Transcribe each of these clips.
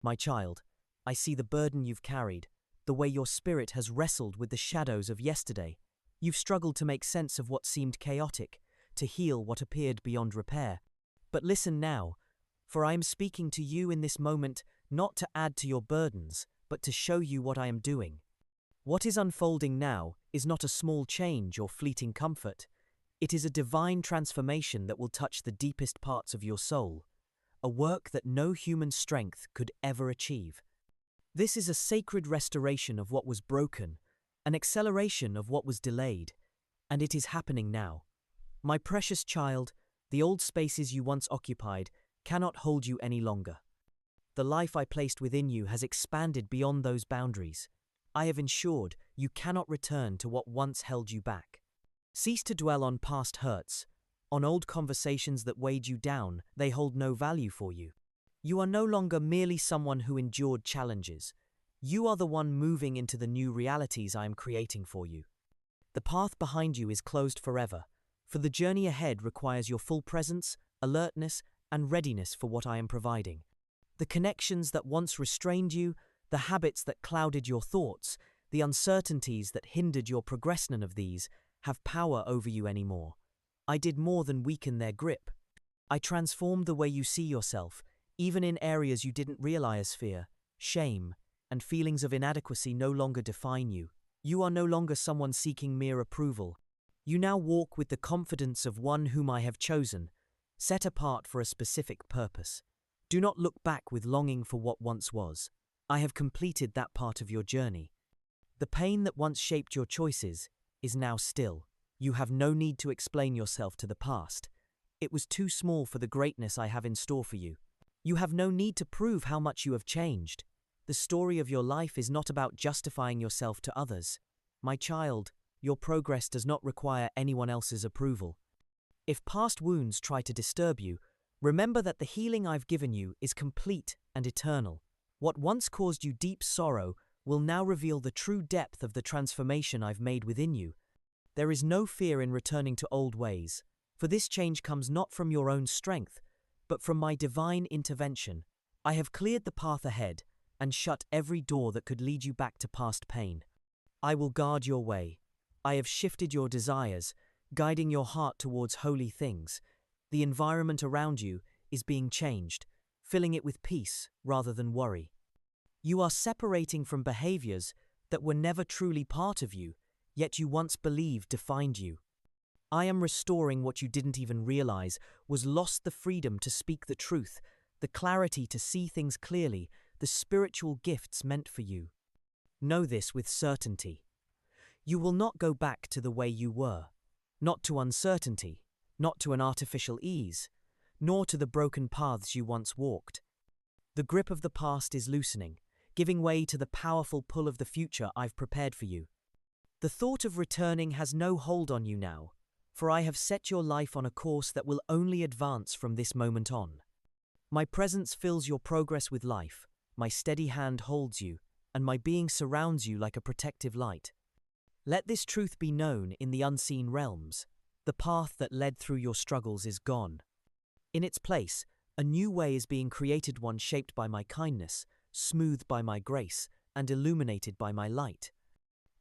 My child, I see the burden you've carried, the way your spirit has wrestled with the shadows of yesterday. You've struggled to make sense of what seemed chaotic, to heal what appeared beyond repair. But listen now, for I am speaking to you in this moment not to add to your burdens, but to show you what I am doing. What is unfolding now is not a small change or fleeting comfort. It is a divine transformation that will touch the deepest parts of your soul, a work that no human strength could ever achieve. This is a sacred restoration of what was broken, an acceleration of what was delayed, and it is happening now. My precious child, the old spaces you once occupied cannot hold you any longer. The life I placed within you has expanded beyond those boundaries. I have ensured you cannot return to what once held you back. Cease to dwell on past hurts, on old conversations that weighed you down. They hold no value for you. You are no longer merely someone who endured challenges. You are the one moving into the new realities I am creating for you. The path behind you is closed forever, for the journey ahead requires your full presence, alertness, and readiness for what I am providing. The connections that once restrained you, the habits that clouded your thoughts, the uncertainties that hindered your progress, none of these have power over you anymore. I did more than weaken their grip. I transformed the way you see yourself, even in areas you didn't realize. Fear, shame, and feelings of inadequacy no longer define you. You are no longer someone seeking mere approval. You now walk with the confidence of one whom I have chosen, set apart for a specific purpose. Do not look back with longing for what once was. I have completed that part of your journey. The pain that once shaped your choices is now still. You have no need to explain yourself to the past. It was too small for the greatness I have in store for you. You have no need to prove how much you have changed. The story of your life is not about justifying yourself to others. My child, your progress does not require anyone else's approval. If past wounds try to disturb you, remember that the healing I've given you is complete and eternal. What once caused you deep sorrow will now reveal the true depth of the transformation I've made within you. There is no fear in returning to old ways, for this change comes not from your own strength, but from my divine intervention. I have cleared the path ahead and shut every door that could lead you back to past pain. I will guard your way. I have shifted your desires, guiding your heart towards holy things. The environment around you is being changed, filling it with peace rather than worry. You are separating from behaviors that were never truly part of you, yet you once believed defined you. I am restoring what you didn't even realize was lost: the freedom to speak the truth, the clarity to see things clearly, the spiritual gifts meant for you. Know this with certainty. You will not go back to the way you were, not to uncertainty, not to an artificial ease, nor to the broken paths you once walked. The grip of the past is loosening, giving way to the powerful pull of the future I've prepared for you. The thought of returning has no hold on you now, for I have set your life on a course that will only advance from this moment on. My presence fills your progress with life, my steady hand holds you, and my being surrounds you like a protective light. Let this truth be known in the unseen realms. The path that led through your struggles is gone. In its place, a new way is being created, one shaped by my kindness, smoothed by my grace, and illuminated by my light.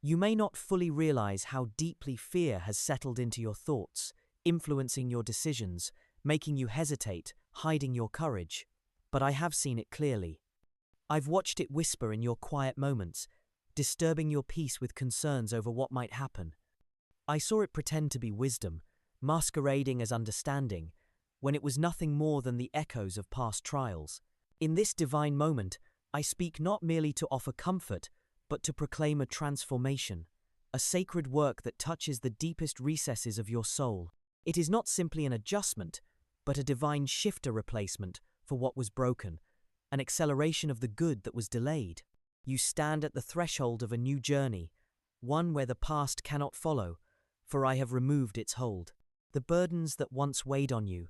You may not fully realize how deeply fear has settled into your thoughts, influencing your decisions, making you hesitate, hiding your courage. But I have seen it clearly. I've watched it whisper in your quiet moments, disturbing your peace with concerns over what might happen. I saw it pretend to be wisdom, masquerading as understanding, when it was nothing more than the echoes of past trials. In this divine moment, I speak not merely to offer comfort, but to proclaim a transformation, a sacred work that touches the deepest recesses of your soul. It is not simply an adjustment, but a divine shift, a replacement for what was broken, an acceleration of the good that was delayed. You stand at the threshold of a new journey, one where the past cannot follow, for I have removed its hold. The burdens that once weighed on you,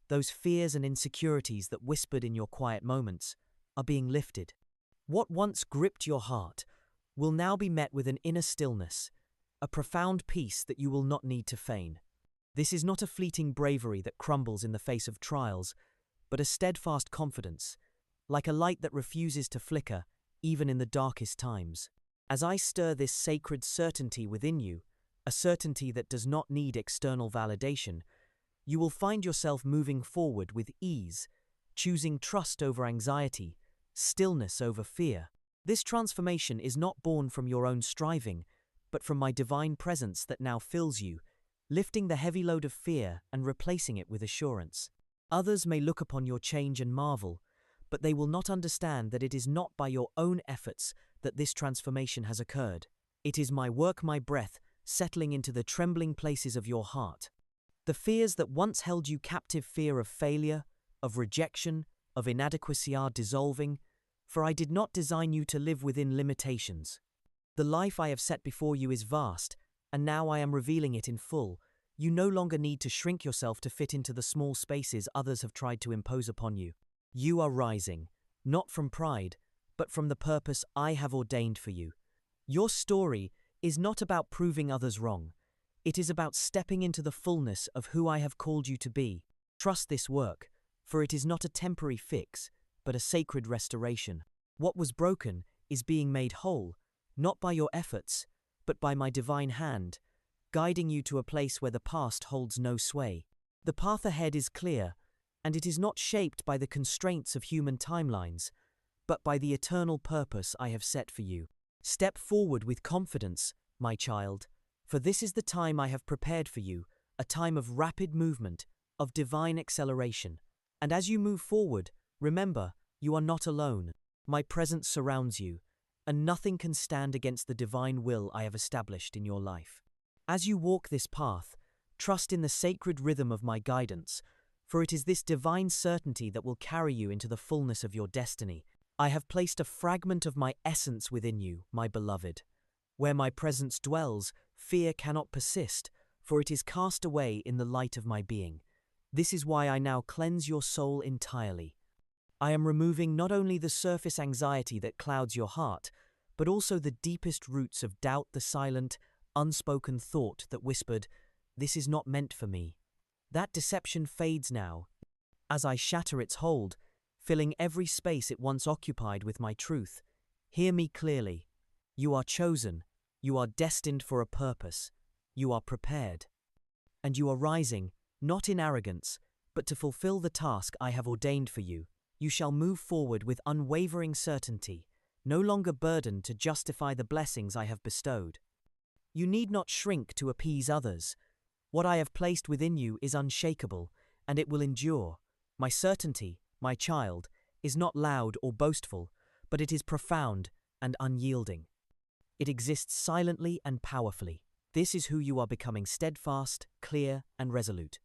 those fears and insecurities that whispered in your quiet moments, are being lifted. What once gripped your heart will now be met with an inner stillness, a profound peace that you will not need to feign. This is not a fleeting bravery that crumbles in the face of trials, but a steadfast confidence, like a light that refuses to flicker, even in the darkest times. As I stir this sacred certainty within you, a certainty that does not need external validation, you will find yourself moving forward with ease, choosing trust over anxiety, stillness over fear. This transformation is not born from your own striving, but from my divine presence that now fills you, lifting the heavy load of fear and replacing it with assurance. Others may look upon your change and marvel, but they will not understand that it is not by your own efforts that this transformation has occurred. It is my work, my breath, settling into the trembling places of your heart. The fears that once held you captive, fear of failure, of rejection, of inadequacy, are dissolving, for I did not design you to live within limitations. The life I have set before you is vast, and now I am revealing it in full. You no longer need to shrink yourself to fit into the small spaces others have tried to impose upon you. You are rising, not from pride, but from the purpose I have ordained for you. Your story is not about proving others wrong. It is about stepping into the fullness of who I have called you to be. Trust this work, for it is not a temporary fix, but a sacred restoration. What was broken is being made whole, not by your efforts, but by my divine hand, guiding you to a place where the past holds no sway. The path ahead is clear, and it is not shaped by the constraints of human timelines, but by the eternal purpose I have set for you. Step forward with confidence, my child, for this is the time I have prepared for you, a time of rapid movement, of divine acceleration. And as you move forward, remember, you are not alone. My presence surrounds you, and nothing can stand against the divine will I have established in your life. As you walk this path, trust in the sacred rhythm of my guidance, for it is this divine certainty that will carry you into the fullness of your destiny. I have placed a fragment of my essence within you, my beloved. Where my presence dwells, fear cannot persist, for it is cast away in the light of my being. This is why I now cleanse your soul entirely. I am removing not only the surface anxiety that clouds your heart, but also the deepest roots of doubt, the silent, unspoken thought that whispered, "This is not meant for me." That deception fades now, as I shatter its hold, filling every space it once occupied with my truth. Hear me clearly. You are chosen, you are destined for a purpose, you are prepared. And you are rising, not in arrogance, but to fulfill the task I have ordained for you. You shall move forward with unwavering certainty, no longer burdened to justify the blessings I have bestowed. You need not shrink to appease others. What I have placed within you is unshakable, and it will endure. My certainty, my child, is not loud or boastful, but it is profound and unyielding. It exists silently and powerfully. This is who you are becoming: steadfast, clear, and resolute.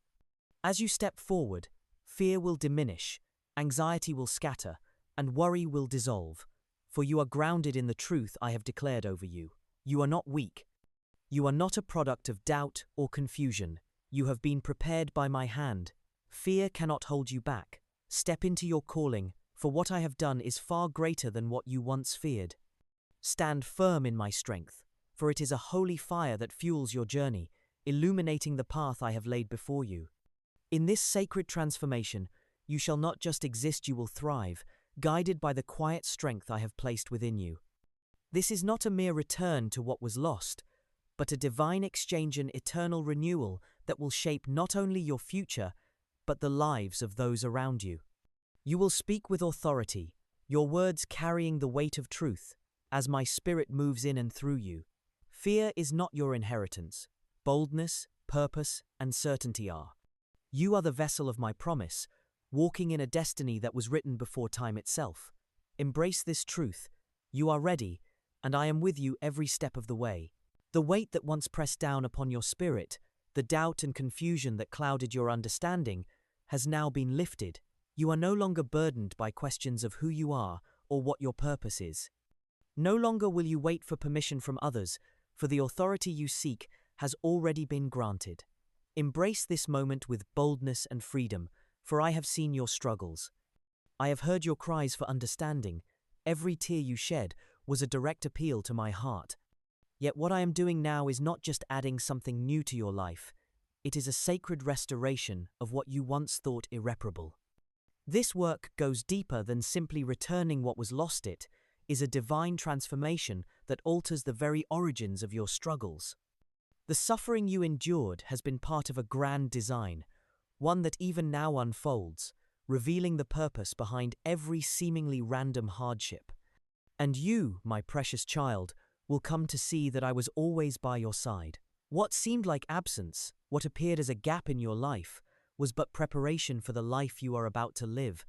As you step forward, fear will diminish, anxiety will scatter, and worry will dissolve, for you are grounded in the truth I have declared over you. You are not weak. You are not a product of doubt or confusion. You have been prepared by my hand. Fear cannot hold you back. Step into your calling, for what I have done is far greater than what you once feared. Stand firm in my strength, for it is a holy fire that fuels your journey, illuminating the path I have laid before you. In this sacred transformation, you shall not just exist, you will thrive, guided by the quiet strength I have placed within you. This is not a mere return to what was lost, but a divine exchange and eternal renewal that will shape not only your future, but the lives of those around you. You will speak with authority, your words carrying the weight of truth, as my spirit moves in and through you. Fear is not your inheritance. Boldness, purpose, and certainty are. You are the vessel of my promise, walking in a destiny that was written before time itself. Embrace this truth. You are ready, and I am with you every step of the way. The weight that once pressed down upon your spirit, the doubt and confusion that clouded your understanding, has now been lifted. You are no longer burdened by questions of who you are or what your purpose is. No longer will you wait for permission from others, for the authority you seek has already been granted. Embrace this moment with boldness and freedom, for I have seen your struggles. I have heard your cries for understanding. Every tear you shed was a direct appeal to my heart. Yet what I am doing now is not just adding something new to your life. It is a sacred restoration of what you once thought irreparable. This work goes deeper than simply returning what was lost. It is a divine transformation that alters the very origins of your struggles. The suffering you endured has been part of a grand design, one that even now unfolds, revealing the purpose behind every seemingly random hardship. And you, my precious child, will come to see that I was always by your side. What seemed like absence, what appeared as a gap in your life, was but preparation for the life you are about to live.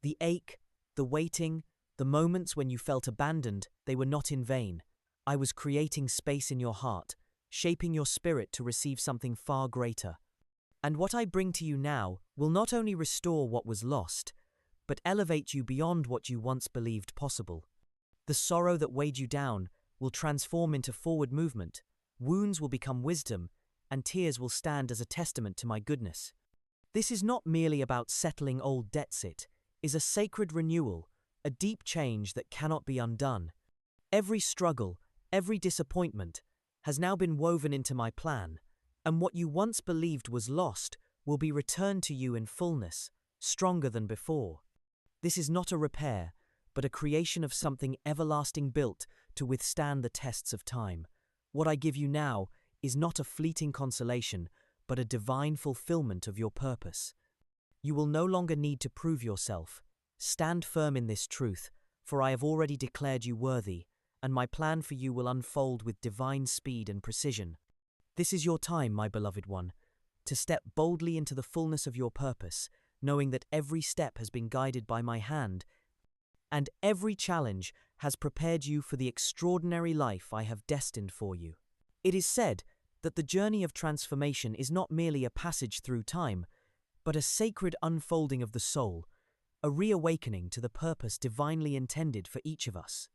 The ache, the waiting, the moments when you felt abandoned, they were not in vain. I was creating space in your heart, shaping your spirit to receive something far greater. And what I bring to you now will not only restore what was lost, but elevate you beyond what you once believed possible. The sorrow that weighed you down will transform into forward movement, wounds will become wisdom, and tears will stand as a testament to my goodness. This is not merely about settling old debts, it is a sacred renewal, a deep change that cannot be undone. Every struggle, every disappointment, has now been woven into my plan, and what you once believed was lost will be returned to you in fullness, stronger than before. This is not a repair, but a creation of something everlasting built to withstand the tests of time. What I give you now is not a fleeting consolation, but a divine fulfillment of your purpose. You will no longer need to prove yourself. Stand firm in this truth, for I have already declared you worthy, and my plan for you will unfold with divine speed and precision. This is your time, my beloved one, to step boldly into the fullness of your purpose, knowing that every step has been guided by my hand, and every challenge has prepared you for the extraordinary life I have destined for you. It is said that the journey of transformation is not merely a passage through time, but a sacred unfolding of the soul, a reawakening to the purpose divinely intended for each of us.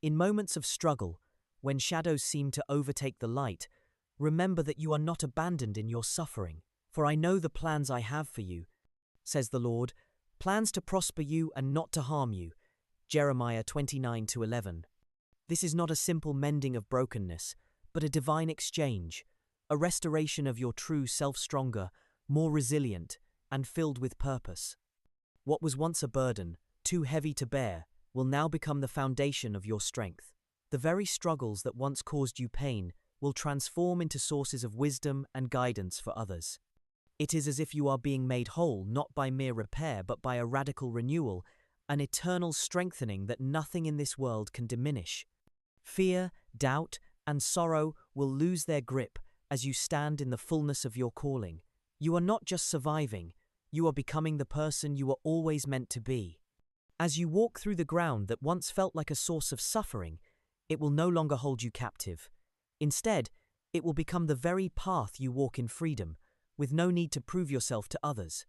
In moments of struggle, when shadows seem to overtake the light, remember that you are not abandoned in your suffering, for I know the plans I have for you, says the Lord, plans to prosper you and not to harm you. Jeremiah 29:11. This is not a simple mending of brokenness, but a divine exchange, a restoration of your true self stronger, more resilient, and filled with purpose. What was once a burden, too heavy to bear, will now become the foundation of your strength. The very struggles that once caused you pain will transform into sources of wisdom and guidance for others. It is as if you are being made whole not by mere repair but by a radical renewal, an eternal strengthening that nothing in this world can diminish. Fear, doubt, and sorrow will lose their grip as you stand in the fullness of your calling. You are not just surviving, you are becoming the person you were always meant to be. As you walk through the ground that once felt like a source of suffering, it will no longer hold you captive. Instead, it will become the very path you walk in freedom, with no need to prove yourself to others.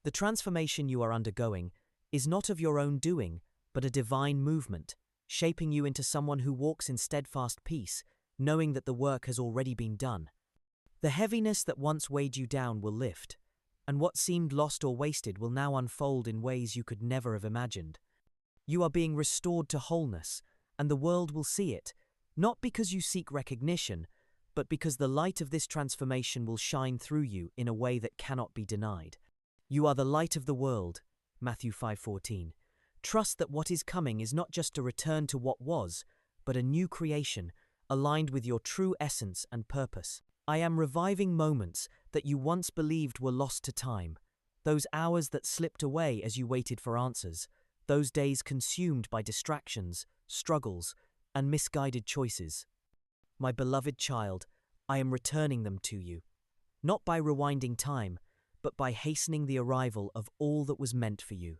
The transformation you are undergoing is not of your own doing, but a divine movement, shaping you into someone who walks in steadfast peace, knowing that the work has already been done. The heaviness that once weighed you down will lift, and what seemed lost or wasted will now unfold in ways you could never have imagined. You are being restored to wholeness, and the world will see it, not because you seek recognition, but because the light of this transformation will shine through you in a way that cannot be denied. You are the light of the world, Matthew 5:14. Trust that what is coming is not just a return to what was, but a new creation, aligned with your true essence and purpose. I am reviving moments that you once believed were lost to time, those hours that slipped away as you waited for answers, those days consumed by distractions, struggles, and misguided choices. My beloved child, I am returning them to you, not by rewinding time, but by hastening the arrival of all that was meant for you.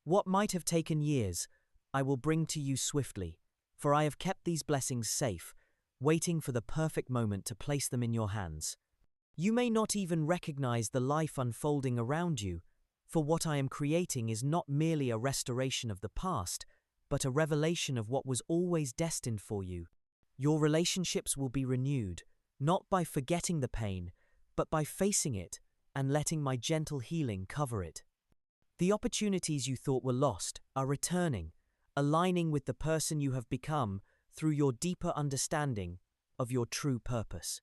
What might have taken years, I will bring to you swiftly, for I have kept these blessings safe, waiting for the perfect moment to place them in your hands. You may not even recognize the life unfolding around you, for what I am creating is not merely a restoration of the past, but a revelation of what was always destined for you. Your relationships will be renewed, not by forgetting the pain, but by facing it and letting my gentle healing cover it. The opportunities you thought were lost are returning, aligning with the person you have become through your deeper understanding of your true purpose.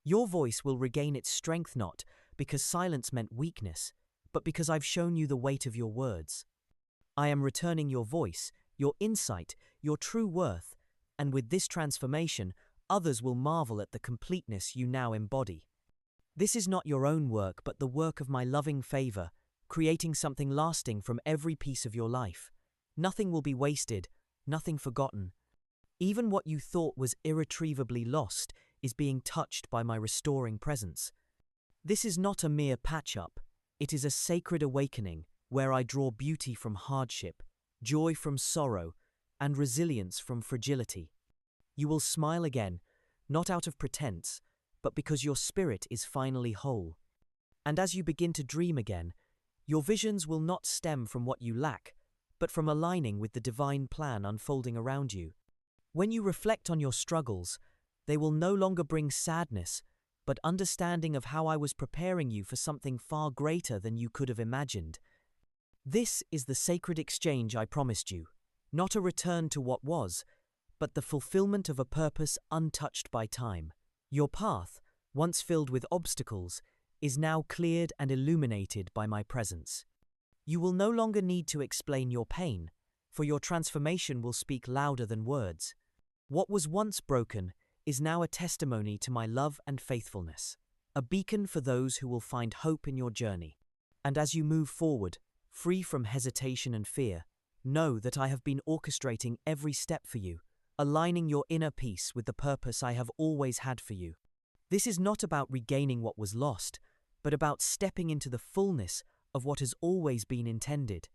Your voice will regain its strength not because silence meant weakness, but because I've shown you the weight of your words. I am returning your voice, your insight, your true worth, and with this transformation, others will marvel at the completeness you now embody. This is not your own work, but the work of my loving favor, creating something lasting from every piece of your life. Nothing will be wasted, nothing forgotten. Even what you thought was irretrievably lost is being touched by my restoring presence. This is not a mere patch-up. It is a sacred awakening where I draw beauty from hardship, joy from sorrow, and resilience from fragility. You will smile again, not out of pretense, but because your spirit is finally whole. And as you begin to dream again, your visions will not stem from what you lack, but from aligning with the divine plan unfolding around you. When you reflect on your struggles, they will no longer bring sadness, but understanding of how I was preparing you for something far greater than you could have imagined. This is the sacred exchange I promised you, not a return to what was, but the fulfillment of a purpose untouched by time. Your path, once filled with obstacles, is now cleared and illuminated by my presence. You will no longer need to explain your pain, for your transformation will speak louder than words. What was once broken is now a testimony to my love and faithfulness, a beacon for those who will find hope in your journey. And as you move forward, free from hesitation and fear, know that I have been orchestrating every step for you, aligning your inner peace with the purpose I have always had for you. This is not about regaining what was lost, but about stepping into the fullness of what has always been intended.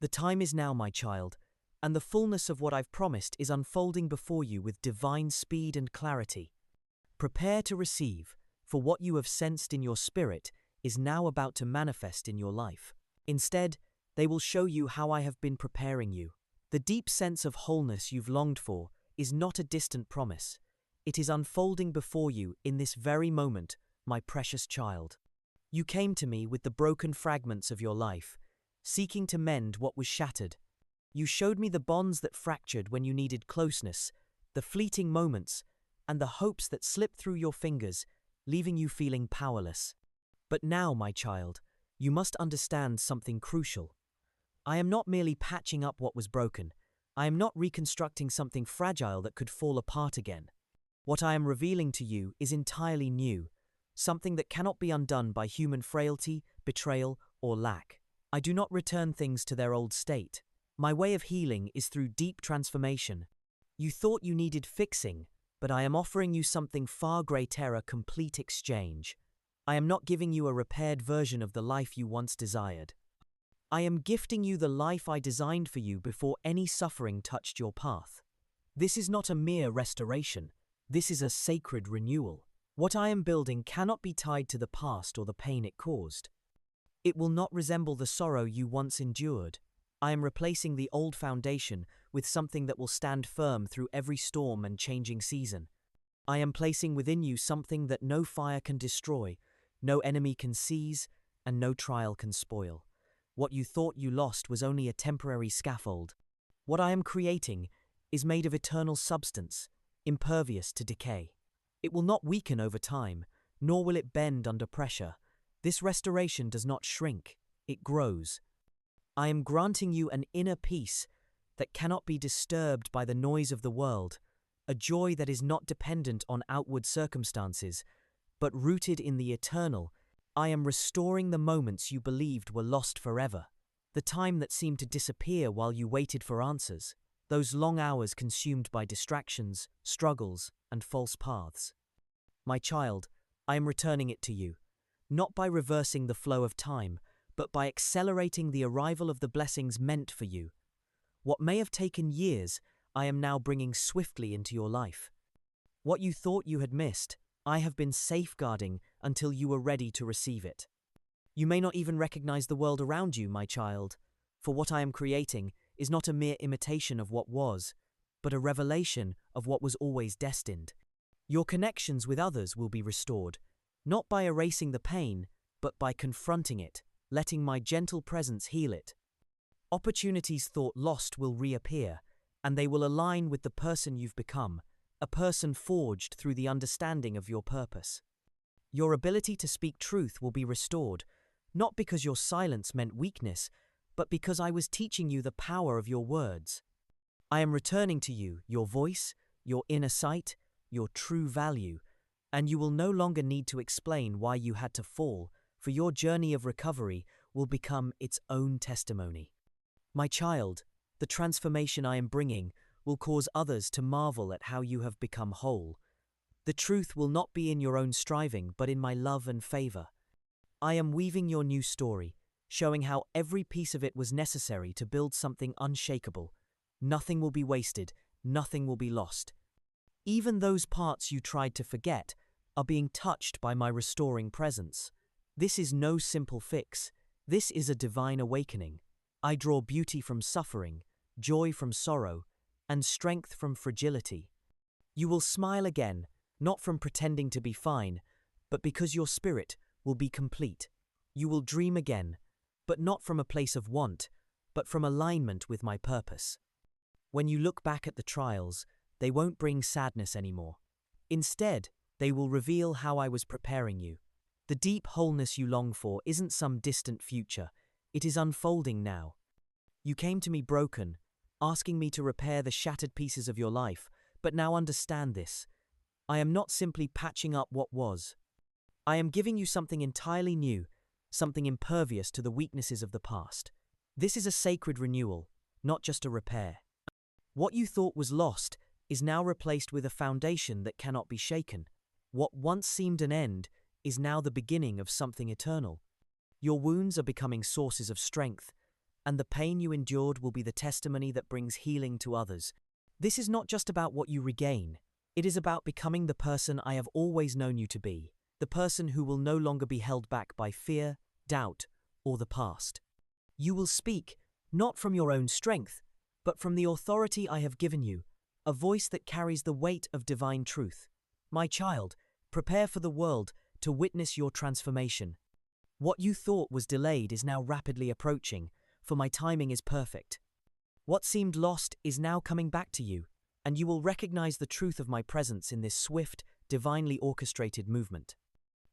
The time is now, my child, and the fullness of what I've promised is unfolding before you with divine speed and clarity. Prepare to receive, for what you have sensed in your spirit is now about to manifest in your life. Instead, they will show you how I have been preparing you. The deep sense of wholeness you've longed for is not a distant promise. It is unfolding before you in this very moment, my precious child. You came to me with the broken fragments of your life, seeking to mend what was shattered. You showed me the bonds that fractured when you needed closeness, the fleeting moments, and the hopes that slipped through your fingers, leaving you feeling powerless. But now, my child, you must understand something crucial. I am not merely patching up what was broken. I am not reconstructing something fragile that could fall apart again. What I am revealing to you is entirely new, something that cannot be undone by human frailty, betrayal, or lack. I do not return things to their old state. My way of healing is through deep transformation. You thought you needed fixing, but I am offering you something far greater, a complete exchange. I am not giving you a repaired version of the life you once desired. I am gifting you the life I designed for you before any suffering touched your path. This is not a mere restoration. This is a sacred renewal. What I am building cannot be tied to the past or the pain it caused. It will not resemble the sorrow you once endured. I am replacing the old foundation with something that will stand firm through every storm and changing season. I am placing within you something that no fire can destroy, no enemy can seize, and no trial can spoil. What you thought you lost was only a temporary scaffold. What I am creating is made of eternal substance, impervious to decay. It will not weaken over time, nor will it bend under pressure. This restoration does not shrink, it grows. I am granting you an inner peace that cannot be disturbed by the noise of the world, a joy that is not dependent on outward circumstances, but rooted in the eternal. I am restoring the moments you believed were lost forever, the time that seemed to disappear while you waited for answers, those long hours consumed by distractions, struggles, and false paths. My child, I am returning it to you, not by reversing the flow of time, but by accelerating the arrival of the blessings meant for you. What may have taken years, I am now bringing swiftly into your life. What you thought you had missed, I have been safeguarding until you were ready to receive it. You may not even recognize the world around you, my child, for what I am creating is not a mere imitation of what was, but a revelation of what was always destined. Your connections with others will be restored, not by erasing the pain, but by confronting it, letting my gentle presence heal it. Opportunities thought lost will reappear, and they will align with the person you've become, a person forged through the understanding of your purpose. Your ability to speak truth will be restored, not because your silence meant weakness, but because I was teaching you the power of your words. I am returning to you your voice, your inner sight, your true value, and you will no longer need to explain why you had to fall, for your journey of recovery will become its own testimony. My child, the transformation I am bringing will cause others to marvel at how you have become whole. The truth will not be in your own striving, but in my love and favor. I am weaving your new story, showing how every piece of it was necessary to build something unshakable. Nothing will be wasted, nothing will be lost. Even those parts you tried to forget are being touched by my restoring presence. This is no simple fix. This is a divine awakening. I draw beauty from suffering, joy from sorrow, and strength from fragility. You will smile again, not from pretending to be fine, but because your spirit will be complete. You will dream again, but not from a place of want, but from alignment with my purpose. When you look back at the trials, they won't bring sadness anymore. Instead, they will reveal how I was preparing you. The deep wholeness you long for isn't some distant future. It is unfolding now. You came to me broken, asking me to repair the shattered pieces of your life, but now understand this. I am not simply patching up what was. I am giving you something entirely new, something impervious to the weaknesses of the past. This is a sacred renewal, not just a repair. What you thought was lost is now replaced with a foundation that cannot be shaken. What once seemed an end is now the beginning of something eternal. Your wounds are becoming sources of strength, and the pain you endured will be the testimony that brings healing to others. This is not just about what you regain. It is about becoming the person I have always known you to be, the person who will no longer be held back by fear, doubt, or the past. You will speak, not from your own strength, but from the authority I have given you, a voice that carries the weight of divine truth. My child, prepare for the world to witness your transformation. What you thought was delayed is now rapidly approaching, for my timing is perfect. What seemed lost is now coming back to you, and you will recognize the truth of my presence in this swift, divinely orchestrated movement.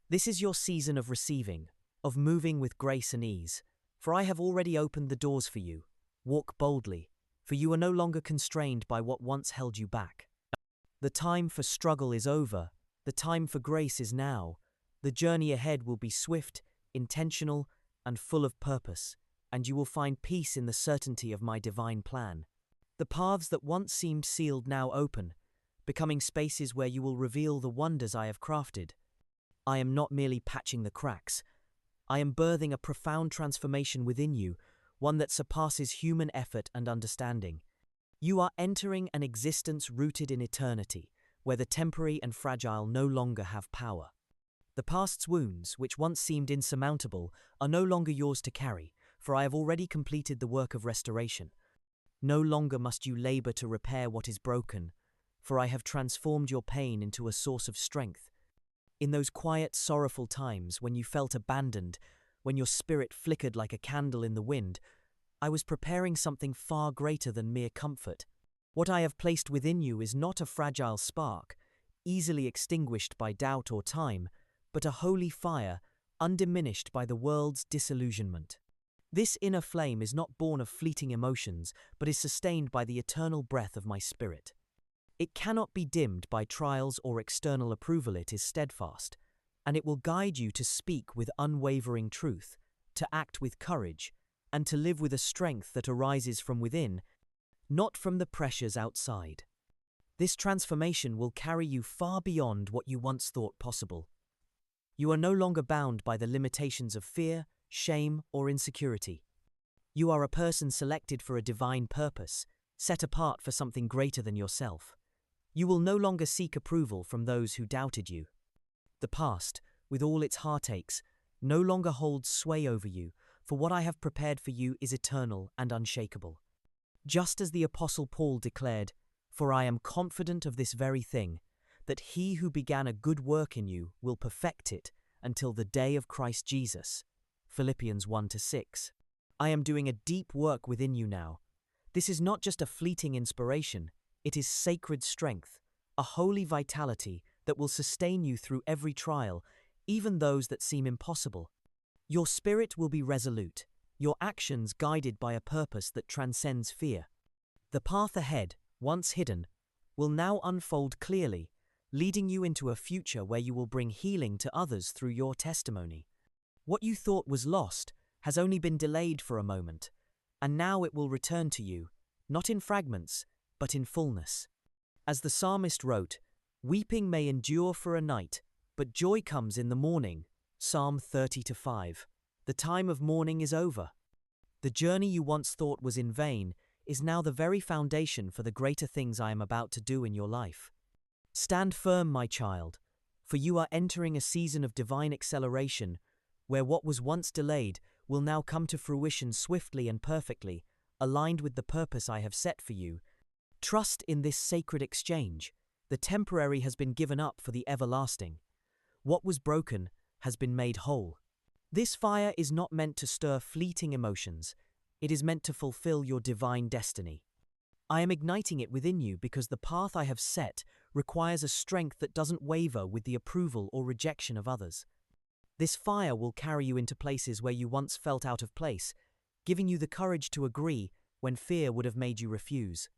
This is your season of receiving, of moving with grace and ease, for I have already opened the doors for you. Walk boldly, for you are no longer constrained by what once held you back. The time for struggle is over, the time for grace is now. The journey ahead will be swift, intentional, and full of purpose, and you will find peace in the certainty of my divine plan. The paths that once seemed sealed now open, becoming spaces where you will reveal the wonders I have crafted. I am not merely patching the cracks. I am birthing a profound transformation within you, one that surpasses human effort and understanding. You are entering an existence rooted in eternity, where the temporary and fragile no longer have power. The past's wounds, which once seemed insurmountable, are no longer yours to carry, for I have already completed the work of restoration. No longer must you labor to repair what is broken, for I have transformed your pain into a source of strength. In those quiet, sorrowful times when you felt abandoned, when your spirit flickered like a candle in the wind, I was preparing something far greater than mere comfort. What I have placed within you is not a fragile spark, easily extinguished by doubt or time, but a holy fire, undiminished by the world's disillusionment. This inner flame is not born of fleeting emotions, but is sustained by the eternal breath of my spirit. It cannot be dimmed by trials or external approval. It is steadfast, and it will guide you to speak with unwavering truth, to act with courage, and to live with a strength that arises from within, not from the pressures outside. This transformation will carry you far beyond what you once thought possible. You are no longer bound by the limitations of fear, shame, or insecurity. You are a person selected for a divine purpose, set apart for something greater than yourself. You will no longer seek approval from those who doubted you. The past, with all its heartaches, no longer holds sway over you, for what I have prepared for you is eternal and unshakable. Just as the Apostle Paul declared, "For I am confident of this very thing, that he who began a good work in you will perfect it until the day of Christ Jesus." Philippians 1-6. I am doing a deep work within you now. This is not just a fleeting inspiration, it is sacred strength, a holy vitality that will sustain you through every trial, even those that seem impossible. Your spirit will be resolute, your actions guided by a purpose that transcends fear. The path ahead, once hidden, will now unfold clearly, leading you into a future where you will bring healing to others through your testimony. What you thought was lost has only been delayed for a moment, and now it will return to you, not in fragments, but in fullness. As the psalmist wrote, "Weeping may endure for a night, but joy comes in the morning." Psalm 30-5. The time of mourning is over. The journey you once thought was in vain is now the very foundation for the greater things I am about to do in your life. Stand firm, my child, for you are entering a season of divine acceleration where what was once delayed will now come to fruition swiftly and perfectly, aligned with the purpose I have set for you. Trust in this sacred exchange. The temporary has been given up for the everlasting. What was broken has been made whole. This fire is not meant to stir fleeting emotions. It is meant to fulfill your divine destiny. I am igniting it within you because the path I have set requires a strength that doesn't waver with the approval or rejection of others. This fire will carry you into places where you once felt out of place, giving you the courage to agree when fear would have made you refuse.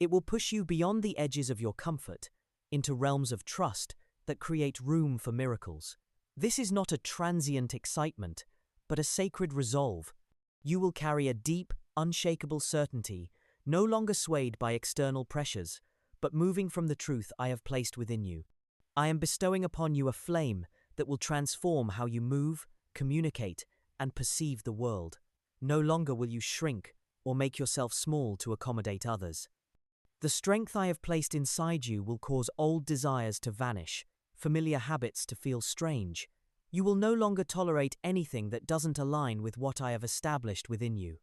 It will push you beyond the edges of your comfort into realms of trust that create room for miracles. This is not a transient excitement, but a sacred resolve. You will carry a deep, unshakable certainty, no longer swayed by external pressures, but moving from the truth I have placed within you. I am bestowing upon you a flame that will transform how you move, communicate, and perceive the world. No longer will you shrink or make yourself small to accommodate others. The strength I have placed inside you will cause old desires to vanish, familiar habits to feel strange. You will no longer tolerate anything that doesn't align with what I have established within you.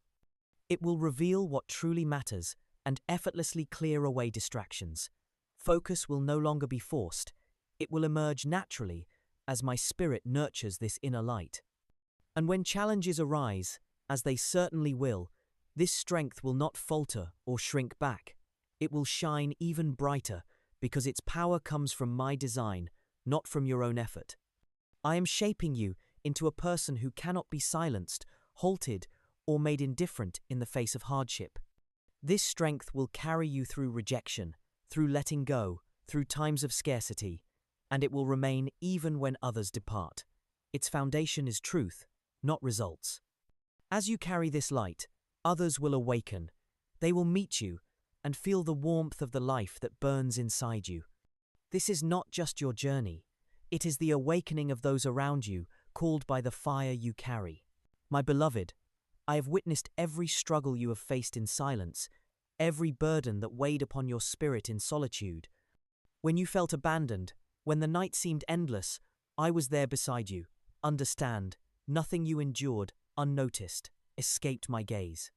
It will reveal what truly matters and effortlessly clear away distractions. Focus will no longer be forced. It will emerge naturally as my spirit nurtures this inner light. And when challenges arise, as they certainly will, this strength will not falter or shrink back. It will shine even brighter because its power comes from my design, not from your own effort. I am shaping you into a person who cannot be silenced, halted, or made indifferent in the face of hardship. This strength will carry you through rejection, through letting go, through times of scarcity, and it will remain even when others depart. Its foundation is truth, not results. As you carry this light, others will awaken. They will meet you and feel the warmth of the life that burns inside you. This is not just your journey. It is the awakening of those around you, called by the fire you carry. My beloved, I have witnessed every struggle you have faced in silence, every burden that weighed upon your spirit in solitude. When you felt abandoned, when the night seemed endless, I was there beside you. Understand, nothing you endured, unnoticed, escaped my gaze.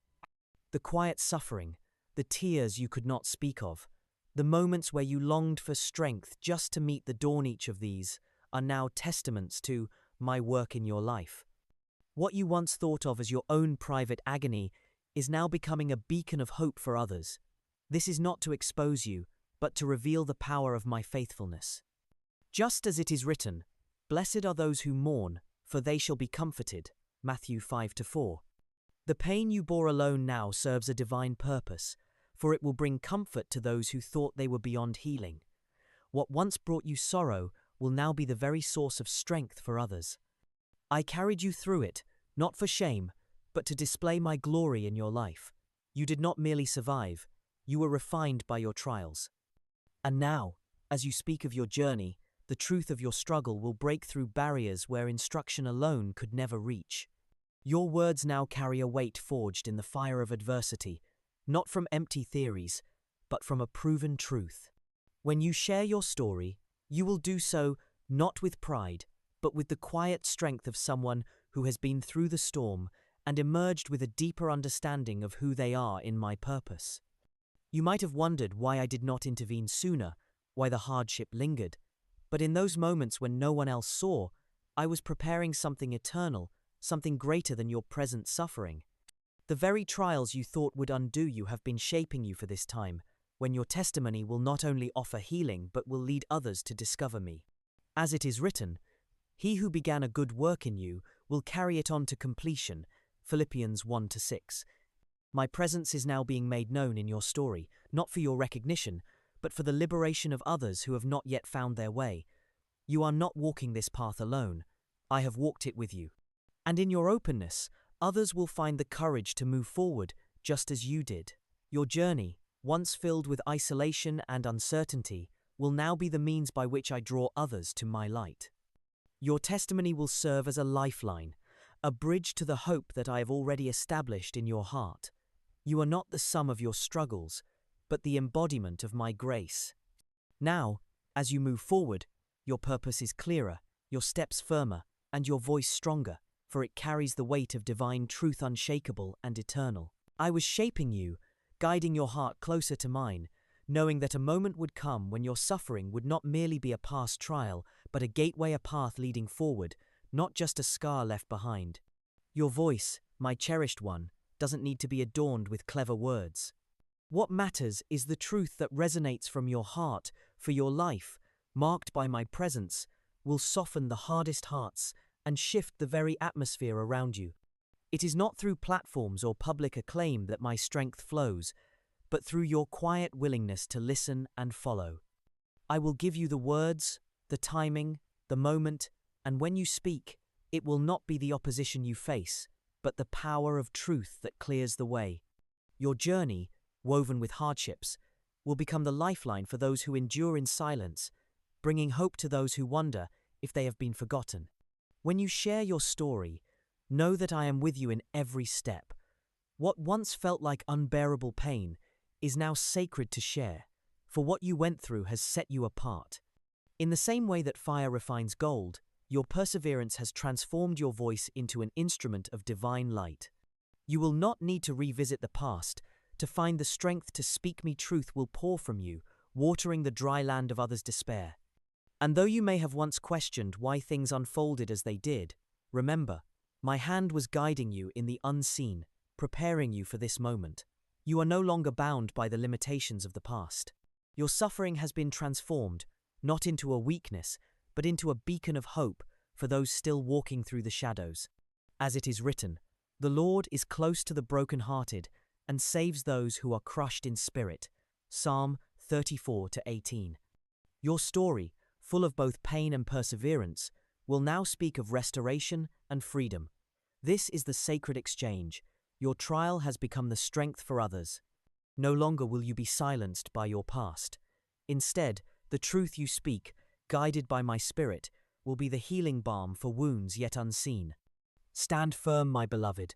The quiet suffering, the tears you could not speak of, the moments where you longed for strength just to meet the dawn, each of these are now testaments to my work in your life. What you once thought of as your own private agony is now becoming a beacon of hope for others. This is not to expose you, but to reveal the power of my faithfulness. Just as it is written, "Blessed are those who mourn, for they shall be comforted." Matthew 5-4. The pain you bore alone now serves a divine purpose, for it will bring comfort to those who thought they were beyond healing. What once brought you sorrow will now be the very source of strength for others. I carried you through it, not for shame, but to display my glory in your life. You did not merely survive, you were refined by your trials. And now, as you speak of your journey, the truth of your struggle will break through barriers where instruction alone could never reach. Your words now carry a weight forged in the fire of adversity, not from empty theories, but from a proven truth. When you share your story, you will do so not with pride, but with the quiet strength of someone who has been through the storm and emerged with a deeper understanding of who they are in my purpose. You might have wondered why I did not intervene sooner, why the hardship lingered, but in those moments when no one else saw, I was preparing something eternal, something greater than your present suffering. The very trials you thought would undo you have been shaping you for this time, when your testimony will not only offer healing but will lead others to discover me. As it is written, "He who began a good work in you will carry it on to completion. Philippians 1-6. My presence is now being made known in your story, not for your recognition, but for the liberation of others who have not yet found their way. You are not walking this path alone. I have walked it with you. And in your openness, others will find the courage to move forward, just as you did. Your journey, once filled with isolation and uncertainty, will now be the means by which I draw others to my light. Your testimony will serve as a lifeline, a bridge to the hope that I have already established in your heart. You are not the sum of your struggles, but the embodiment of my grace. Now, as you move forward, your purpose is clearer, your steps firmer, and your voice stronger, for it carries the weight of divine truth unshakable and eternal. I was shaping you, guiding your heart closer to mine, knowing that a moment would come when your suffering would not merely be a past trial, but a gateway, a path leading forward, not just a scar left behind. Your voice, my cherished one, doesn't need to be adorned with clever words. What matters is the truth that resonates from your heart, for your life, marked by my presence, will soften the hardest hearts and shift the very atmosphere around you. It is not through platforms or public acclaim that my strength flows, but through your quiet willingness to listen and follow. I will give you the words, the timing, the moment, and when you speak, it will not be the opposition you face, but the power of truth that clears the way. Your journey, woven with hardships, will become the lifeline for those who endure in silence, bringing hope to those who wonder if they have been forgotten. When you share your story, know that I am with you in every step. What once felt like unbearable pain is now sacred to share, for what you went through has set you apart. In the same way that fire refines gold, your perseverance has transformed your voice into an instrument of divine light. You will not need to revisit the past to find the strength to speak me. Truth will pour from you, watering the dry land of others' despair. And though you may have once questioned why things unfolded as they did, remember, my hand was guiding you in the unseen, preparing you for this moment. You are no longer bound by the limitations of the past. Your suffering has been transformed, not into a weakness, but into a beacon of hope for those still walking through the shadows. As it is written, the Lord is close to the brokenhearted and saves those who are crushed in spirit. Psalm 34-18. Your story, full of both pain and perseverance, will now speak of restoration and freedom. This is the sacred exchange. Your trial has become the strength for others. No longer will you be silenced by your past. Instead, the truth you speak, guided by my spirit, will be the healing balm for wounds yet unseen. Stand firm, my beloved,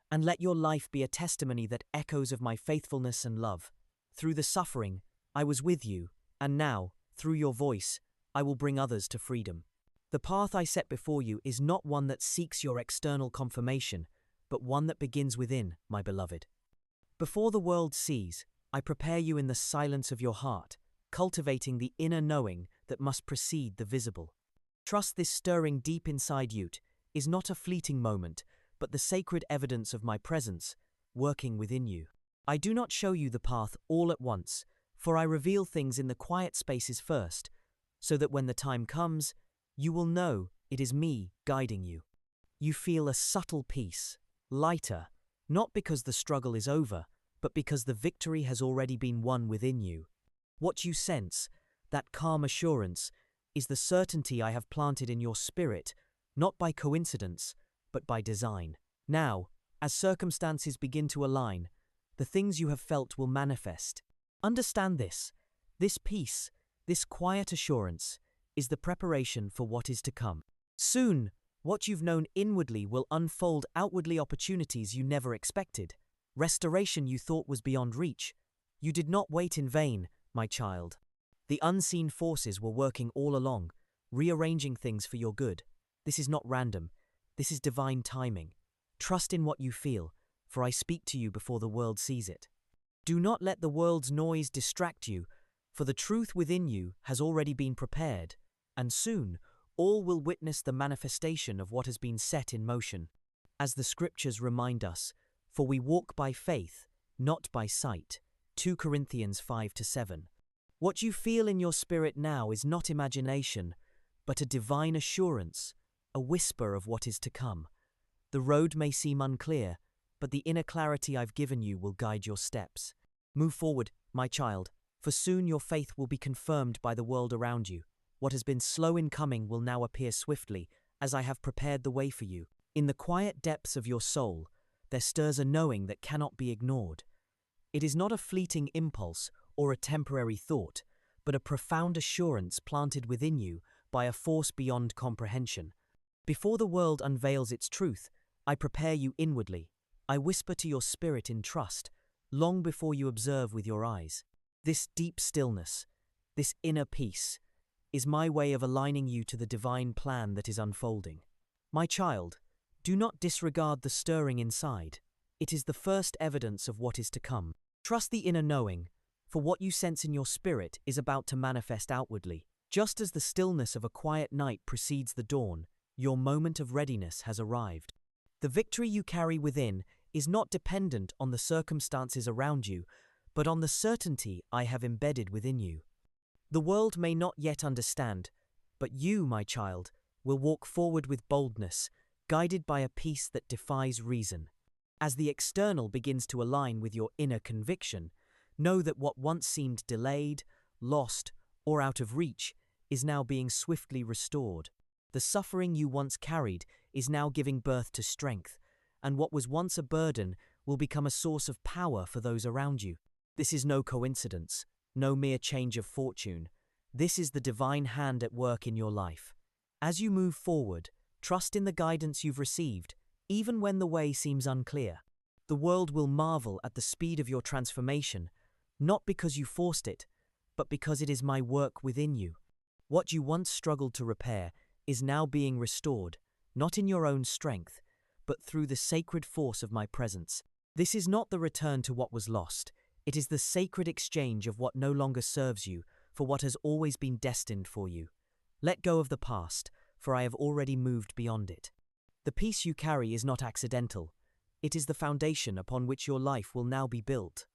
and let your life be a testimony that echoes of my faithfulness and love. Through the suffering, I was with you, and now, through your voice, I will bring others to freedom. The path I set before you is not one that seeks your external confirmation, but one that begins within, my beloved. Before the world sees, I prepare you in the silence of your heart, cultivating the inner knowing that must precede the visible. Trust this stirring deep inside you is not a fleeting moment, but the sacred evidence of my presence, working within you. I do not show you the path all at once, for I reveal things in the quiet spaces first, so that when the time comes, you will know it is me guiding you. You feel a subtle peace, lighter, not because the struggle is over, but because the victory has already been won within you. What you sense, that calm assurance, is the certainty I have planted in your spirit, not by coincidence, but by design. Now, as circumstances begin to align, the things you have felt will manifest. Understand this. This peace, this quiet assurance, is the preparation for what is to come. Soon, what you've known inwardly will unfold outwardly, opportunities you never expected, restoration you thought was beyond reach. You did not wait in vain, my child. The unseen forces were working all along, rearranging things for your good. This is not random. This is divine timing. Trust in what you feel, for I speak to you before the world sees it. Do not let the world's noise distract you, for the truth within you has already been prepared, and soon all will witness the manifestation of what has been set in motion. As the scriptures remind us, for we walk by faith, not by sight. 2 Corinthians 5-7. What you feel in your spirit now is not imagination, but a divine assurance, a whisper of what is to come. The road may seem unclear, but the inner clarity I've given you will guide your steps. Move forward, my child, for soon your faith will be confirmed by the world around you. What has been slow in coming will now appear swiftly, as I have prepared the way for you. In the quiet depths of your soul, there stirs a knowing that cannot be ignored. It is not a fleeting impulse or a temporary thought, but a profound assurance planted within you by a force beyond comprehension. Before the world unveils its truth, I prepare you inwardly. I whisper to your spirit in trust, long before you observe with your eyes. This deep stillness, this inner peace, is my way of aligning you to the divine plan that is unfolding. My child, do not disregard the stirring inside. It is the first evidence of what is to come. Trust the inner knowing, for what you sense in your spirit is about to manifest outwardly. Just as the stillness of a quiet night precedes the dawn, your moment of readiness has arrived. The victory you carry within is not dependent on the circumstances around you, but on the certainty I have embedded within you. The world may not yet understand, but you, my child, will walk forward with boldness, guided by a peace that defies reason. As the external begins to align with your inner conviction, know that what once seemed delayed, lost, or out of reach is now being swiftly restored. The suffering you once carried is now giving birth to strength, and what was once a burden will become a source of power for those around you. This is no coincidence, no mere change of fortune. This is the divine hand at work in your life. As you move forward, trust in the guidance you've received, even when the way seems unclear. The world will marvel at the speed of your transformation, not because you forced it, but because it is my work within you. What you once struggled to repair is now being restored, not in your own strength, but through the sacred force of my presence. This is not the return to what was lost. It is the sacred exchange of what no longer serves you for what has always been destined for you. Let go of the past, for I have already moved beyond it. The peace you carry is not accidental. It is the foundation upon which your life will now be built.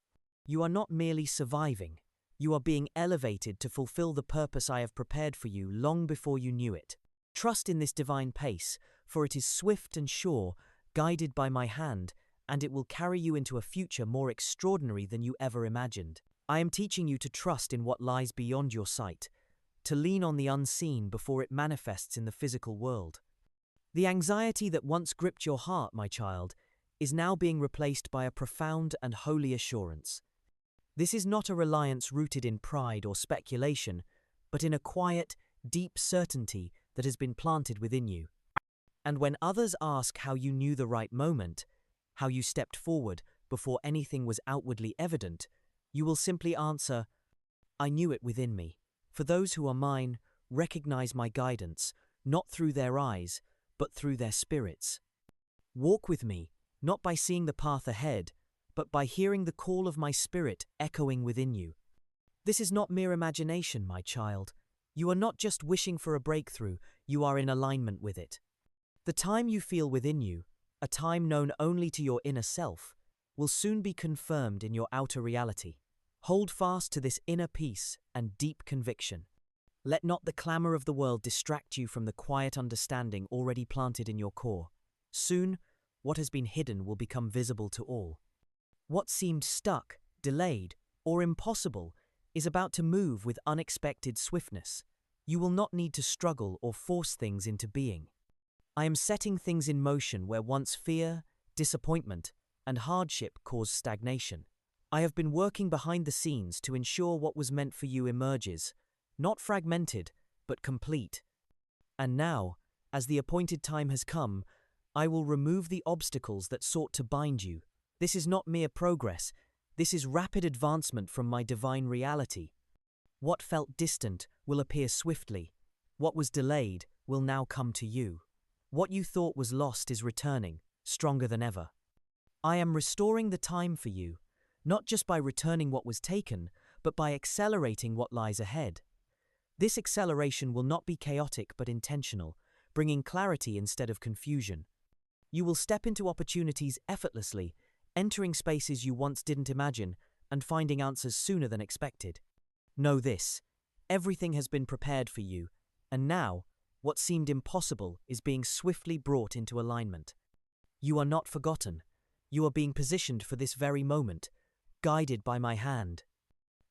You are not merely surviving. You are being elevated to fulfill the purpose I have prepared for you long before you knew it. Trust in this divine pace, for it is swift and sure, guided by my hand, and it will carry you into a future more extraordinary than you ever imagined. I am teaching you to trust in what lies beyond your sight, to lean on the unseen before it manifests in the physical world. The anxiety that once gripped your heart, my child, is now being replaced by a profound and holy assurance. This is not a reliance rooted in pride or speculation, but in a quiet, deep certainty that has been planted within you. And when others ask how you knew the right moment, how you stepped forward before anything was outwardly evident, you will simply answer, I knew it within me. For those who are mine, recognize my guidance, not through their eyes, but through their spirits. Walk with me, not by seeing the path ahead, but by hearing the call of my spirit echoing within you. This is not mere imagination, my child. You are not just wishing for a breakthrough, you are in alignment with it. The time you feel within you, a time known only to your inner self, will soon be confirmed in your outer reality. Hold fast to this inner peace and deep conviction. Let not the clamor of the world distract you from the quiet understanding already planted in your core. Soon, what has been hidden will become visible to all. What seemed stuck, delayed, or impossible is about to move with unexpected swiftness. You will not need to struggle or force things into being. I am setting things in motion where once fear, disappointment, and hardship caused stagnation. I have been working behind the scenes to ensure what was meant for you emerges, not fragmented, but complete. And now, as the appointed time has come, I will remove the obstacles that sought to bind you. This is not mere progress, this is rapid advancement from my divine reality. What felt distant will appear swiftly. What was delayed will now come to you. What you thought was lost is returning, stronger than ever. I am restoring the time for you, not just by returning what was taken, but by accelerating what lies ahead. This acceleration will not be chaotic but intentional, bringing clarity instead of confusion. You will step into opportunities effortlessly, entering spaces you once didn't imagine, and finding answers sooner than expected. Know this: everything has been prepared for you, and now, what seemed impossible is being swiftly brought into alignment. You are not forgotten. You are being positioned for this very moment, guided by my hand.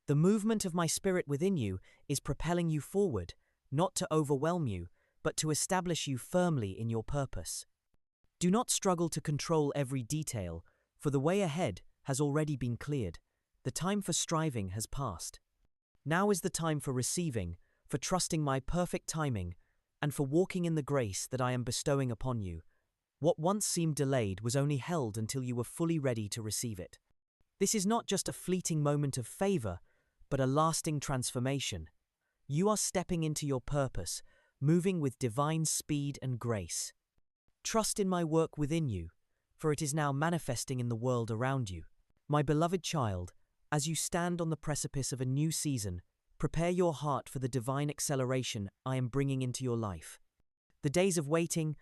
The movement of my spirit within you is propelling you forward, not to overwhelm you, but to establish you firmly in your purpose. Do not struggle to control every detail, for the way ahead has already been cleared. The time for striving has passed. Now is the time for receiving, for trusting my perfect timing, and for walking in the grace that I am bestowing upon you. What once seemed delayed was only held until you were fully ready to receive it. This is not just a fleeting moment of favor, but a lasting transformation. You are stepping into your purpose, moving with divine speed and grace. Trust in my work within you, for it is now manifesting in the world around you. My beloved child, as you stand on the precipice of a new season, prepare your heart for the divine acceleration I am bringing into your life. The days of waiting,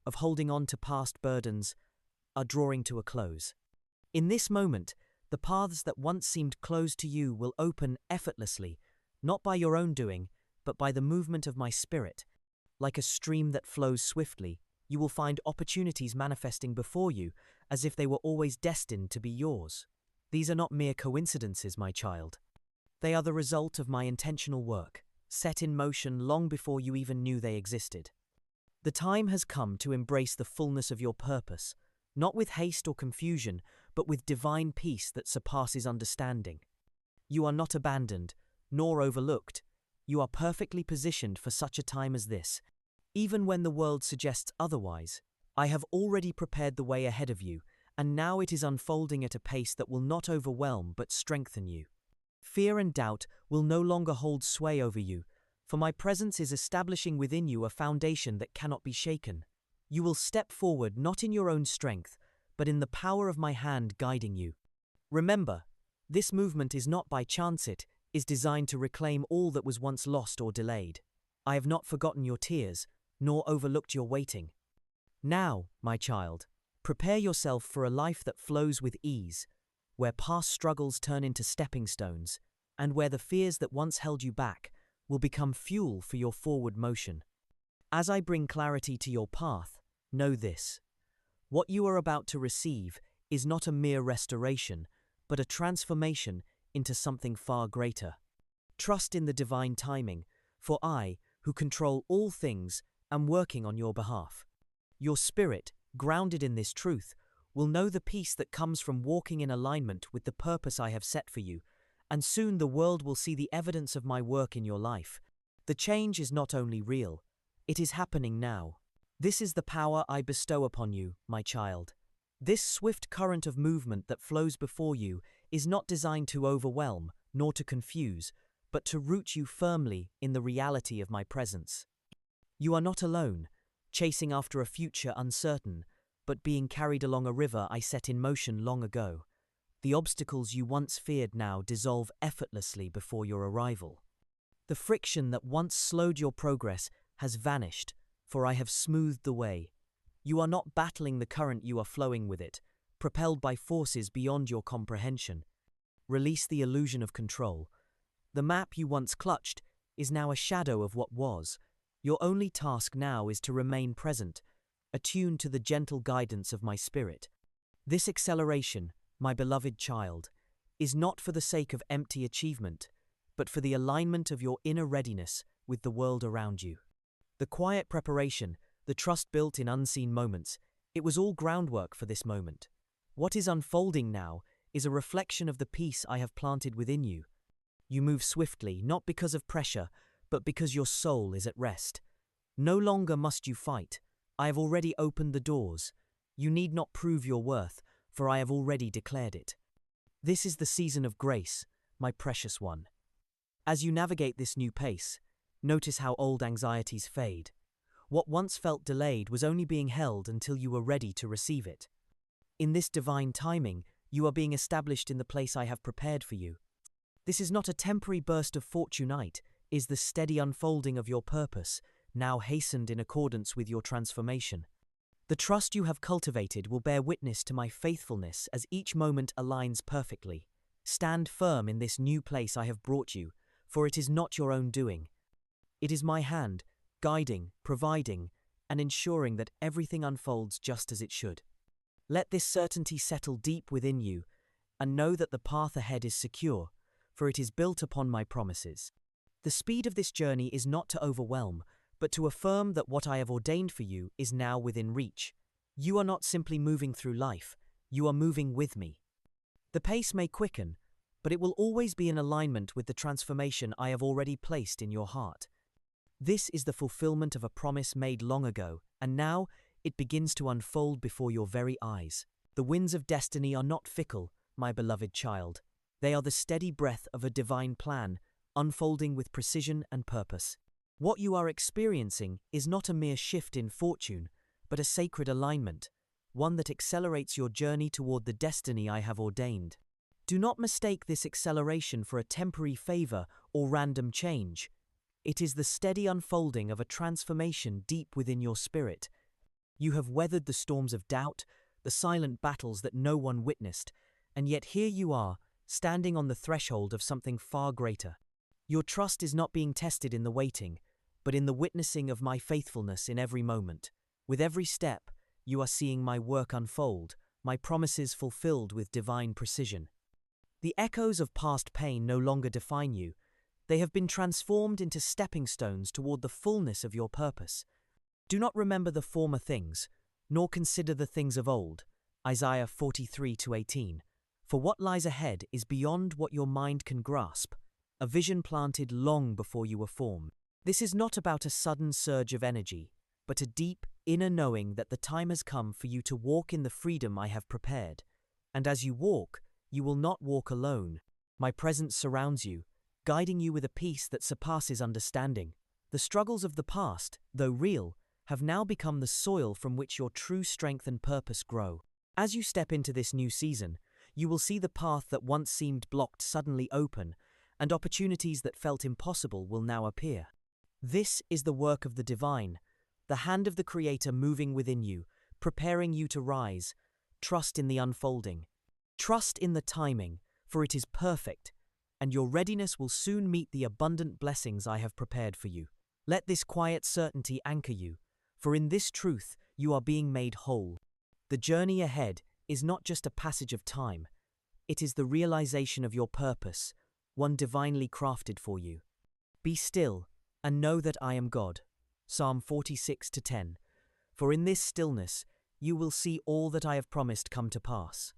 of holding on to past burdens, are drawing to a close. In this moment, the paths that once seemed closed to you will open effortlessly, not by your own doing, but by the movement of my spirit. Like a stream that flows swiftly, you will find opportunities manifesting before you as if they were always destined to be yours. These are not mere coincidences, my child. They are the result of my intentional work, set in motion long before you even knew they existed. The time has come to embrace the fullness of your purpose, not with haste or confusion, but with divine peace that surpasses understanding. You are not abandoned, nor overlooked. You are perfectly positioned for such a time as this. Even when the world suggests otherwise, I have already prepared the way ahead of you, and now it is unfolding at a pace that will not overwhelm but strengthen you. Fear and doubt will no longer hold sway over you, for my presence is establishing within you a foundation that cannot be shaken. You will step forward not in your own strength, but in the power of my hand guiding you. Remember, this movement is not by chance, it is designed to reclaim all that was once lost or delayed. I have not forgotten your tears, nor overlooked your waiting. Now, my child, prepare yourself for a life that flows with ease, where past struggles turn into stepping stones, and where the fears that once held you back will become fuel for your forward motion. As I bring clarity to your path, know this: what you are about to receive is not a mere restoration, but a transformation into something far greater. Trust in the divine timing, for I, who control all things, am working on your behalf. Your spirit, grounded in this truth, will know the peace that comes from walking in alignment with the purpose I have set for you, and soon the world will see the evidence of my work in your life. The change is not only real, it is happening now. This is the power I bestow upon you, my child. This swift current of movement that flows before you is not designed to overwhelm, nor to confuse, but to root you firmly in the reality of my presence. You are not alone, chasing after a future uncertain, but being carried along a river I set in motion long ago. The obstacles you once feared now dissolve effortlessly before your arrival. The friction that once slowed your progress has vanished, for I have smoothed the way. You are not battling the current, you are flowing with it, propelled by forces beyond your comprehension. Release the illusion of control. The map you once clutched is now a shadow of what was. Your only task now is to remain present, attuned to the gentle guidance of my spirit. This acceleration, my beloved child, is not for the sake of empty achievement, but for the alignment of your inner readiness with the world around you. The quiet preparation, the trust built in unseen moments, it was all groundwork for this moment. What is unfolding now is a reflection of the peace I have planted within you. You move swiftly, not because of pressure, but because your soul is at rest. No longer must you fight. I have already opened the doors. You need not prove your worth, for I have already declared it. This is the season of grace, my precious one. As you navigate this new pace, notice how old anxieties fade. What once felt delayed was only being held until you were ready to receive it. In this divine timing, you are being established in the place I have prepared for you. This is not a temporary burst of fortunite, is the steady unfolding of your purpose, now hastened in accordance with your transformation. The trust you have cultivated will bear witness to my faithfulness as each moment aligns perfectly. Stand firm in this new place I have brought you, for it is not your own doing. It is my hand, guiding, providing, and ensuring that everything unfolds just as it should. Let this certainty settle deep within you, and know that the path ahead is secure, for it is built upon my promises. The speed of this journey is not to overwhelm, but to affirm that what I have ordained for you is now within reach. You are not simply moving through life, you are moving with me. The pace may quicken, but it will always be in alignment with the transformation I have already placed in your heart. This is the fulfillment of a promise made long ago, and now it begins to unfold before your very eyes. The winds of destiny are not fickle, my beloved child. They are the steady breath of a divine plan, unfolding with precision and purpose. What you are experiencing is not a mere shift in fortune, but a sacred alignment, one that accelerates your journey toward the destiny I have ordained. Do not mistake this acceleration for a temporary favor or random change. It is the steady unfolding of a transformation deep within your spirit. You have weathered the storms of doubt, the silent battles that no one witnessed, and yet here you are, standing on the threshold of something far greater. Your trust is not being tested in the waiting, but in the witnessing of my faithfulness in every moment. With every step, you are seeing my work unfold, my promises fulfilled with divine precision. The echoes of past pain no longer define you. They have been transformed into stepping stones toward the fullness of your purpose. Do not remember the former things, nor consider the things of old. Isaiah 43:18. For what lies ahead is beyond what your mind can grasp, a vision planted long before you were formed. This is not about a sudden surge of energy, but a deep, inner knowing that the time has come for you to walk in the freedom I have prepared. And as you walk, you will not walk alone. My presence surrounds you, guiding you with a peace that surpasses understanding. The struggles of the past, though real, have now become the soil from which your true strength and purpose grow. As you step into this new season, you will see the path that once seemed blocked suddenly open, and opportunities that felt impossible will now appear. This is the work of the divine, the hand of the Creator moving within you, preparing you to rise. Trust in the unfolding. Trust in the timing, for it is perfect, and your readiness will soon meet the abundant blessings I have prepared for you. Let this quiet certainty anchor you, for in this truth you are being made whole. The journey ahead is not just a passage of time, it is the realization of your purpose, one divinely crafted for you. Be still, and know that I am God. Psalm 46:10. For in this stillness you will see all that I have promised come to pass.